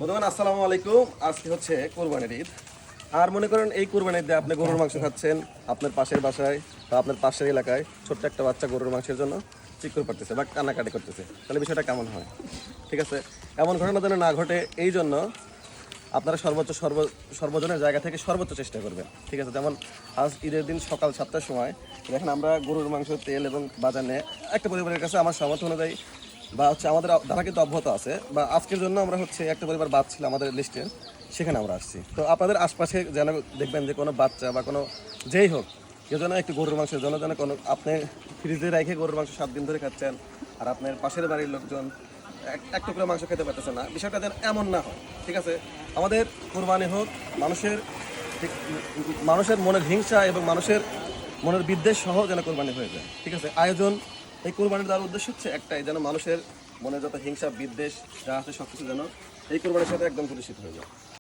বন্ধুগণ আসসালামু আলাইকুম। আজকে হচ্ছে কোরবানির ঈদ। আর মনে করেন এই কোরবানির ঈদে আপনি গরুর মাংস খাচ্ছেন আপনার পাশের বাসায় বা আপনার পাশের এলাকায় ছোট্ট একটা বাচ্চা গরুর মাংসের জন্য চিৎকার করতেছে বা কান্নাকাটি করতেছে, তাহলে বিষয়টা কেমন হয়? ঠিক আছে, এমন ঘটনা যেন না ঘটে এই জন্য আপনারা সর্বজনের জায়গা থেকে সর্বোচ্চ চেষ্টা করবেন। ঠিক আছে, যেমন আজ ঈদের দিন সকাল 7টার সময় দেখেন আমরা গরুর মাংস তেল এবং বাজার নিয়ে একটা পরিবারের কাছে আমার সামর্থ্য অনুযায়ী বা হচ্ছে আমাদের ধারা কিন্তু অব্যাহত আছে, বা আজকের জন্য আমরা হচ্ছে একটা পরিবার বাদ ছিল আমাদের লিস্টে, সেখানে আমরা আসছি। তো আপনাদের আশপাশে যেন দেখবেন যে কোনো বাচ্চা বা কোনো যেই হোক কেউ যেন একটু গরুর মাংসের জন্য যেন কোনো আপনি ফ্রিজে রেখে গরুর মাংস 7 দিন ধরে খাচ্ছেন আর আপনার পাশের বাড়ির লোকজন এক টুকরো মাংস খেতে পারতেছে না, বিষয়টা যেন এমন না হয়। ঠিক আছে, আমাদের কোরবানি হোক মানুষের মনের হিংসা এবং মানুষের মনের বিদ্বেষ সহ যেন কোরবানি হয়ে যায়। ঠিক আছে, আয়োজন এই কোরবানির দেওয়ার উদ্দেশ্য হচ্ছে একটাই, যেন মানুষের মনে যত হিংসা বিদ্বেষ যা আছে সব কিছু যেন এই কোরবানির সাথে একদম পরিচিত হয়ে যায়।